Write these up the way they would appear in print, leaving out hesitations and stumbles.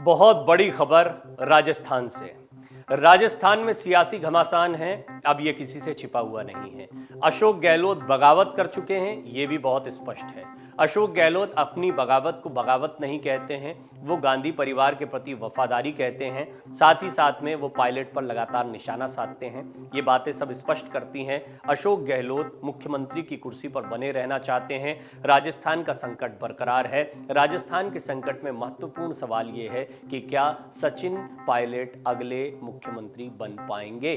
बहुत बड़ी खबर राजस्थान से। राजस्थान में सियासी घमासान है, अब ये किसी से छिपा हुआ नहीं है। अशोक गहलोत बगावत कर चुके हैं, ये भी बहुत स्पष्ट है। अशोक गहलोत अपनी बगावत को बगावत नहीं कहते हैं, वो गांधी परिवार के प्रति वफादारी कहते हैं। साथ ही साथ में वो पायलट पर लगातार निशाना साधते हैं। ये बातें सब स्पष्ट करती हैं अशोक गहलोत मुख्यमंत्री की कुर्सी पर बने रहना चाहते हैं। राजस्थान का संकट बरकरार है। राजस्थान के संकट में महत्वपूर्ण सवाल ये है कि क्या सचिन पायलट अगले मुख्यमंत्री बन पाएंगे।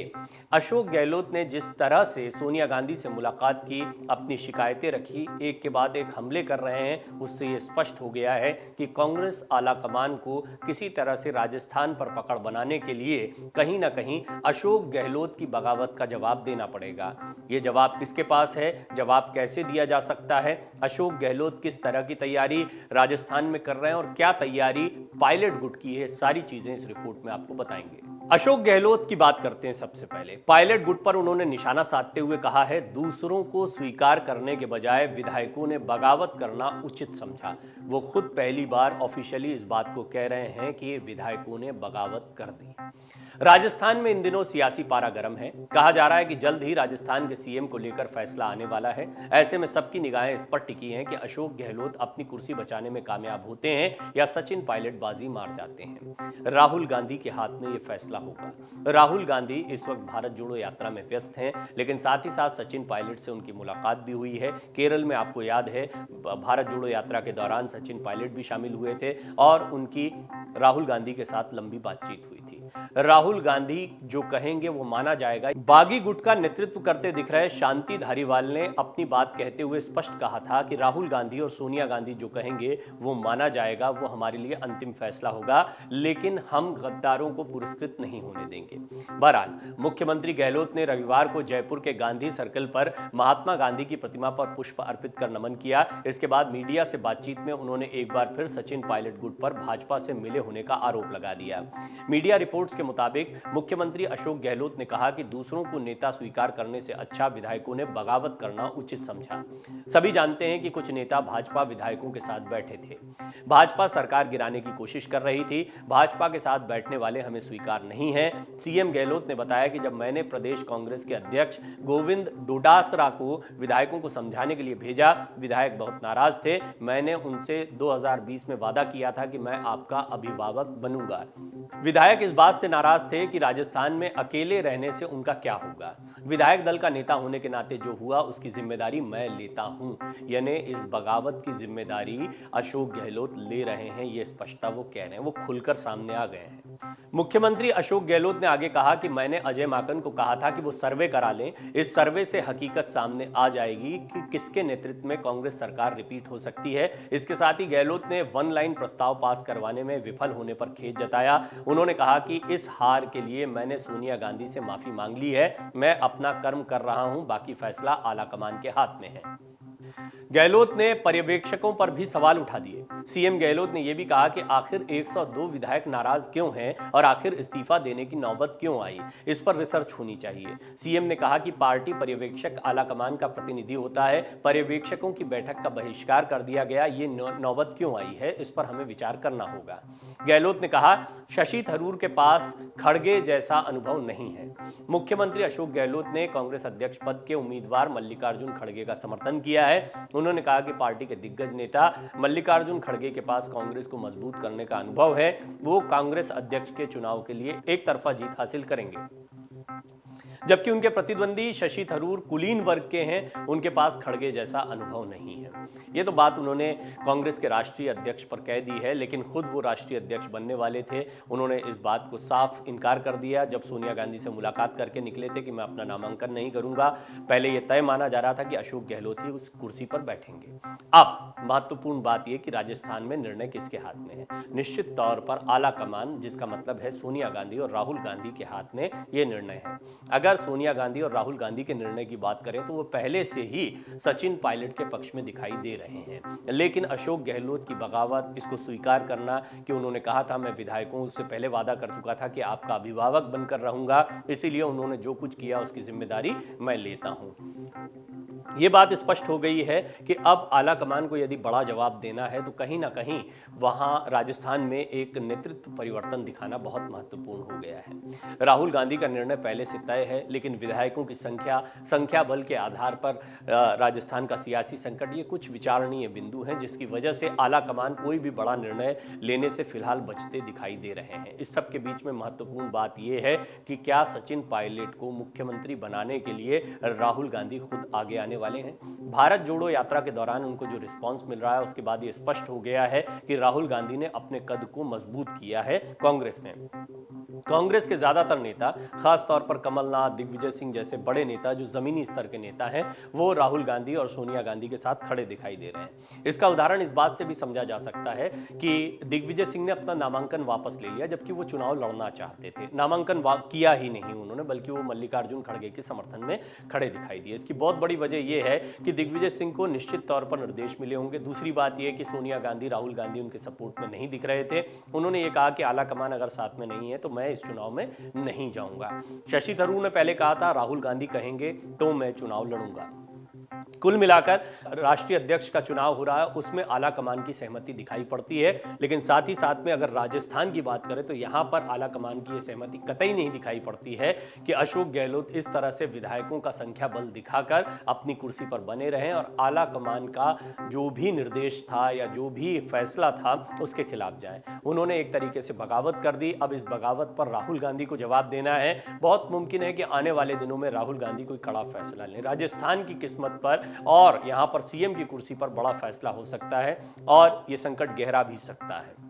अशोक गहलोत ने जिस तरह से सोनिया गांधी से मुलाकात की, अपनी शिकायतें रखी, एक के बाद एक हमले कर रहे हैं, उससे ये स्पष्ट हो गया है कि कांग्रेस आला कमान को किसी तरह से राजस्थान पर पकड़ बनाने के लिए कहीं ना कहीं अशोक गहलोत की बगावत का जवाब देना पड़ेगा। ये जवाब किसके पास है, जवाब कैसे दिया जा सकता है, अशोक गहलोत किस तरह की तैयारी राजस्थान में कर रहे हैं और क्या तैयारी पायलट गुट की है, सारी चीजें इस रिपोर्ट में आपको बताएंगे। अशोक गहलोत की बात करते हैं। सबसे पहले पायलट गुट पर उन्होंने निशाना साधते हुए कहा है, दूसरों को स्वीकार करने के बजाय विधायकों ने बगावत करना उचित समझा। वो खुद पहली बार ऑफिशियली इस बात को कह रहे हैं कि विधायकों ने बगावत कर दी। राजस्थान में इन दिनों सियासी पारा गर्म है। कहा जा रहा है कि जल्द ही राजस्थान के सीएम को लेकर फैसला आने वाला है। ऐसे में सबकी निगाहें इस पर टिकी हैं कि अशोक गहलोत अपनी कुर्सी बचाने में कामयाब होते हैं या सचिन पायलट बाजी मार जाते हैं। राहुल गांधी के हाथ में यह फैसला होगा। राहुल गांधी इस वक्त भारत जोड़ो यात्रा में व्यस्त हैं, लेकिन साथ ही साथ सचिन पायलट से उनकी मुलाकात भी हुई है। केरल में आपको याद है, भारत जोड़ो यात्रा के दौरान सचिन पायलट भी शामिल हुए थे और उनकी राहुल गांधी के साथ लंबी बातचीत हुई थी। राहुल गांधी जो कहेंगे वो माना जाएगा। बागी गुट का नेतृत्व करते दिख रहे शांति धारीवाल ने अपनी बात कहते हुए स्पष्ट कहा था कि राहुल गांधी और सोनिया गांधी जो कहेंगे वो माना जाएगा, वो हमारे लिए अंतिम फैसला होगा, लेकिन हम गद्दारों को पुरस्कृत नहीं होने देंगे। बहरहाल मुख्यमंत्री गहलोत ने रविवार को जयपुर के गांधी सर्कल पर महात्मा गांधी की प्रतिमा पर पुष्प अर्पित कर नमन किया। इसके बाद मीडिया से बातचीत में उन्होंने एक बार फिर सचिन पायलट गुट पर भाजपा से मिले होने का आरोप लगा दिया। मीडिया रिपोर्ट्स के मुताबिक मुख्यमंत्री अशोक गहलोत ने कहा कि दूसरों को नेता स्वीकार करने से अच्छा विधायकों ने बगावत करना उचित समझा। सभी जानते हैं कि कुछ नेता भाजपा विधायकों के साथ बैठे थे। भाजपा सरकार गिराने की कोशिश कर रही थी। भाजपा के साथ बैठने वाले हमें स्वीकार नहीं है। सीएम गहलोत ने बताया कि जब मैंने प्रदेश कांग्रेस के अध्यक्ष गोविंद डोटासरा को विधायकों को समझाने के लिए भेजा, विधायक बहुत नाराज थे। मैंने उनसे 2020 में वादा किया था कि मैं आपका अभिभावक बनूंगा। विधायक इस बात से नाराज थे कि राजस्थान में अकेले रहने से उनका क्या होगा। विधायक दल का नेता होने के नाते जो हुआ उसकी जिम्मेदारी मैं लेता हूं। यानी इस बगावत की जिम्मेदारी अशोक गहलोत ले रहे हैं, ये स्पष्टता वो कह रहे हैं, वो खुलकर सामने आ गए हैं। मुख्यमंत्री अशोक गहलोत ने आगे कहा कि मैंने अजय माकन को कहा था कि वो सर्वे करा लें। इस सर्वे से हकीकत सामने आ जाएगी कि किसके नेतृत्व में कांग्रेस सरकार रिपीट हो सकती है। इसके साथ ही गहलोत ने वन लाइन प्रस्ताव पास करवाने में विफल होने पर खेद जताया। उन्होंने कहा कि इस हार के लिए मैंने सोनिया गांधी से माफी मांग ली है। मैं अपना कर्म कर रहा हूं, बाकी फैसला आला कमान के हाथ में है। गहलोत ने पर्यवेक्षकों पर भी सवाल उठा दिए। सीएम गहलोत ने यह भी कहा कि आखिर 102 विधायक नाराज क्यों हैं और आखिर इस्तीफा देने की नौबत क्यों आई, इस पर रिसर्च होनी चाहिए। सीएम ने कहा कि पार्टी पर्यवेक्षक आला कमान का प्रतिनिधि होता है, पर्यवेक्षकों की बैठक का बहिष्कार कर दिया गया, ये नौबत क्यों आई है, इस पर हमें विचार करना होगा। गहलोत ने कहा, शशि थरूर के पास खड़गे जैसा अनुभव नहीं है। मुख्यमंत्री अशोक गहलोत ने कांग्रेस अध्यक्ष पद के उम्मीदवार मल्लिकार्जुन खड़गे का समर्थन किया है। उन्होंने कहा कि पार्टी के दिग्गज नेता मल्लिकार्जुन खड़गे के पास कांग्रेस को मजबूत करने का अनुभव है। वो कांग्रेस अध्यक्ष के चुनाव के लिए एक तरफा जीत हासिल करेंगे, जबकि उनके प्रतिद्वंदी शशि थरूर कुलीन वर्ग के हैं, उनके पास खड़गे जैसा अनुभव नहीं है। ये तो बात उन्होंने कांग्रेस के राष्ट्रीय अध्यक्ष पर कह दी है, लेकिन खुद वो राष्ट्रीय अध्यक्ष बनने वाले थे। उन्होंने इस बात को साफ इनकार कर दिया जब सोनिया गांधी से मुलाकात करके निकले थे कि मैं अपना नामांकन नहीं करूंगा। पहले यह तय माना जा रहा था कि अशोक गहलोत ही उस कुर्सी पर बैठेंगे। अब महत्वपूर्ण बात यह कि राजस्थान में निर्णय किसके हाथ में है। निश्चित तौर पर आला कमान, जिसका मतलब है सोनिया गांधी और राहुल गांधी के हाथ में यह निर्णय है। अगर अगर सोनिया गांधी और राहुल गांधी के निर्णय की बात करें तो वो पहले से ही सचिन पायलट के पक्ष में दिखाई दे रहे हैं, लेकिन अशोक गहलोत की बगावत, इसको स्वीकार करना कि उन्होंने कहा था मैं विधायकों से पहले वादा कर चुका था कि आपका अभिभावक बनकर रहूंगा, इसीलिए उन्होंने जो कुछ किया उसकी जिम्मेदारी मैं लेता हूं। ये बात स्पष्ट हो गई है कि अब आला कमान को यदि बड़ा जवाब देना है तो कहीं ना कहीं वहां राजस्थान में एक नेतृत्व परिवर्तन दिखाना बहुत महत्वपूर्ण हो गया है। राहुल गांधी का निर्णय पहले से तय है, लेकिन विधायकों की संख्या बल के आधार पर राजस्थान का सियासी संकट, ये कुछ विचारणीय बिंदु हैं जिसकी वजह से आला कमान कोई भी बड़ा निर्णय लेने से फिलहाल बचते दिखाई दे रहे हैं। इस सब के बीच में महत्वपूर्ण बात यह है कि क्या सचिन पायलट को मुख्यमंत्री बनाने के लिए राहुल गांधी खुद आगे आने वाले हैं। भारत जोड़ो यात्रा के दौरान उनको जो रिस्पांस मिल रहा है उसके बाद ये स्पष्ट हो गया है कि राहुल गांधी ने अपने कद को मजबूत किया है कांग्रेस में। कांग्रेस के ज्यादातर नेता, खास तौर पर कमलनाथ, दिग्विजय सिंह जैसे बड़े नेता जो जमीनी स्तर के नेता हैं, वो राहुल गांधी और सोनिया गांधी के साथ खड़े दिखाई दे रहे हैं। इसका उदाहरण इस बात से भी समझा जा सकता है कि दिग्विजय सिंह ने अपना नामांकन वापस ले लिया, जबकि वो चुनाव लड़ना चाहते थे। नामांकन किया ही नहीं उन्होंने, बल्कि वो मल्लिकार्जुन खड़गे के समर्थन में खड़े दिखाई दिए। इसकी बहुत बड़ी वजह यह है कि दिग्विजय सिंह को निश्चित तौर पर निर्देश मिले होंगे। दूसरी बात यह कि सोनिया गांधी, राहुल गांधी उनके सपोर्ट में नहीं दिख रहे थे। उन्होंने ये कहा कि आला कमान अगर साथ में नहीं है तो मैं इस चुनाव में नहीं जाऊंगा। शशि थरूर ने पहले कहा था राहुल गांधी कहेंगे तो मैं चुनाव लड़ूंगा। कुल मिलाकर राष्ट्रीय अध्यक्ष का चुनाव हो रहा है, उसमें आला कमान की सहमति दिखाई पड़ती है, लेकिन साथ ही साथ में अगर राजस्थान की बात करें तो यहां पर आला कमान की यह सहमति कतई नहीं दिखाई पड़ती है कि अशोक गहलोत इस तरह से विधायकों का संख्या बल दिखाकर अपनी कुर्सी पर बने रहें और आला कमान का जो भी निर्देश था या जो भी फैसला था उसके खिलाफ जाएं। उन्होंने एक तरीके से बगावत कर दी। अब इस बगावत पर राहुल गांधी को जवाब देना है। बहुत मुमकिन है कि आने वाले दिनों में राहुल गांधी कोई कड़ा फैसला लें। राजस्थान की किस्मत पर और यहां पर सीएम की कुर्सी पर बड़ा फैसला हो सकता है और यह संकट गहरा भी सकता है।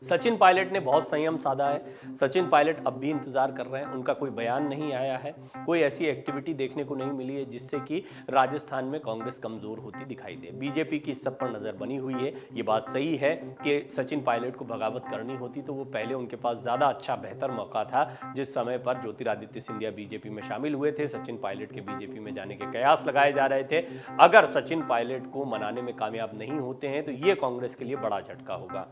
सचिन पायलट ने बहुत संयम साधा है। सचिन पायलट अब भी इंतजार कर रहे हैं, उनका कोई बयान नहीं आया है, कोई ऐसी एक्टिविटी देखने को नहीं मिली है जिससे कि राजस्थान में कांग्रेस कमजोर होती दिखाई दे। बीजेपी की इस सब पर नजर बनी हुई है। ये बात सही है कि सचिन पायलट को बगावत करनी होती तो वो पहले उनके पास ज्यादा अच्छा बेहतर मौका था। जिस समय पर ज्योतिरादित्य सिंधिया बीजेपी में शामिल हुए थे, सचिन पायलट के बीजेपी में जाने के कयास लगाए जा रहे थे। अगर सचिन पायलट को मनाने में कामयाब नहीं होते हैं तो ये कांग्रेस के लिए बड़ा झटका होगा।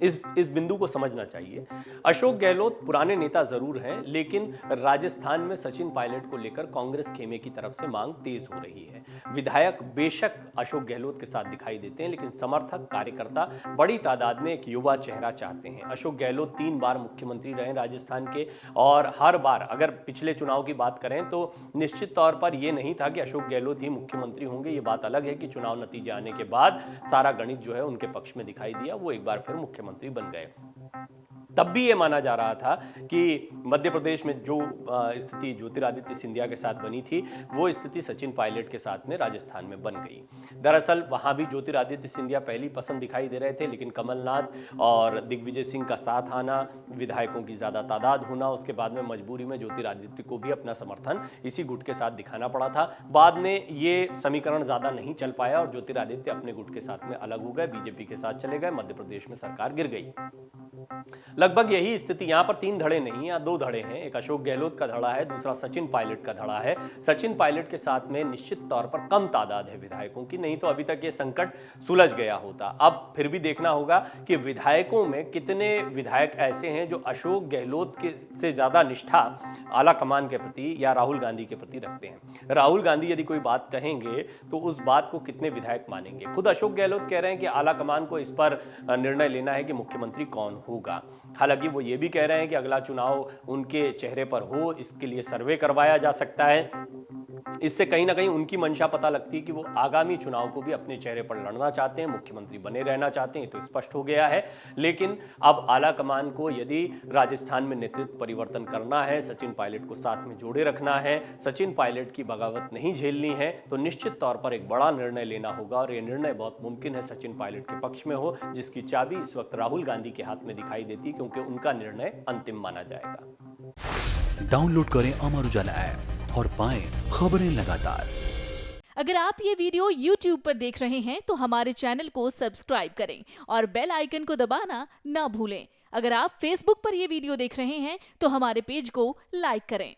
इस बिंदु को समझना चाहिए। अशोक गहलोत पुराने नेता जरूर हैं, लेकिन राजस्थान में सचिन पायलट को लेकर कांग्रेस खेमे की तरफ से मांग तेज हो रही है। विधायक बेशक अशोक गहलोत के साथ दिखाई देते हैं, लेकिन समर्थक, कार्यकर्ता बड़ी तादाद में एक युवा चेहरा चाहते हैं। अशोक गहलोत 3 बार मुख्यमंत्री रहे राजस्थान के, और हर बार अगर पिछले चुनाव की बात करें तो निश्चित तौर पर यह नहीं था कि अशोक गहलोत ही मुख्यमंत्री होंगे। ये बात अलग है कि चुनाव नतीजे आने के बाद सारा गणित जो है उनके पक्ष में दिखाई दिया, वो एक बार फिर मुख्यमंत्री बन गए। तब भी यह माना जा रहा था कि मध्य प्रदेश में जो स्थिति ज्योतिरादित्य सिंधिया के साथ बनी थी, वो स्थिति सचिन पायलट के साथ में राजस्थान में बन गई। दरअसल वहां भी ज्योतिरादित्य सिंधिया पहली पसंद दिखाई दे रहे थे, लेकिन कमलनाथ और दिग्विजय सिंह का साथ आना, विधायकों की ज्यादा तादाद होना, उसके बाद में मजबूरी में ज्योतिरादित्य को भी अपना समर्थन इसी गुट के साथ दिखाना पड़ा था। बाद में ये समीकरण ज्यादा नहीं चल पाया और ज्योतिरादित्य अपने गुट के साथ में अलग हो गए, बीजेपी के साथ चले गए, मध्य प्रदेश में सरकार गिर गई। लगभग यही स्थिति, यहां पर 3 धड़े नहीं या 2 धड़े हैं। एक अशोक गहलोत का धड़ा है, दूसरा सचिन पायलट का धड़ा है। सचिन पायलट के साथ में निश्चित तौर पर कम तादाद है विधायकों की, नहीं तो अभी तक ये संकट सुलझ गया होता। अब फिर भी देखना होगा कि विधायकों में कितने विधायक ऐसे हैं जो अशोक गहलोत के से ज्यादा निष्ठा आला कमान के प्रति या राहुल गांधी के प्रति रखते हैं। राहुल गांधी यदि कोई बात कहेंगे तो उस बात को कितने विधायक मानेंगे। खुद अशोक गहलोत कह रहे हैं कि आला कमान को इस पर निर्णय लेना है कि मुख्यमंत्री कौन होगा। हालांकि वो ये भी कह रहे हैं कि अगला चुनाव उनके चेहरे पर हो, इसके लिए सर्वे करवाया जा सकता है। इससे कहीं ना कहीं उनकी मंशा पता लगती है कि वो आगामी चुनाव को भी अपने चेहरे पर लड़ना चाहते हैं, मुख्यमंत्री बने रहना चाहते हैं, तो स्पष्ट हो गया है। लेकिन अब आला कमान को यदि राजस्थान में नेतृत्व परिवर्तन करना है, सचिन पायलट को साथ में जोड़े रखना है, सचिन पायलट की बगावत नहीं झेलनी है, तो निश्चित तौर पर एक बड़ा निर्णय लेना होगा और यह निर्णय बहुत मुमकिन है सचिन पायलट के पक्ष में हो, जिसकी चाबी इस वक्त राहुल गांधी के हाथ में दिखाई देती, क्योंकि उनका निर्णय अंतिम माना जाएगा। डाउनलोड करें अमर उजाला ऐप और पाएं खबरें लगातार। अगर आप ये वीडियो YouTube पर देख रहे हैं तो हमारे चैनल को सब्सक्राइब करें और बेल आइकन को दबाना ना भूलें। अगर आप Facebook पर ये वीडियो देख रहे हैं तो हमारे पेज को लाइक करें।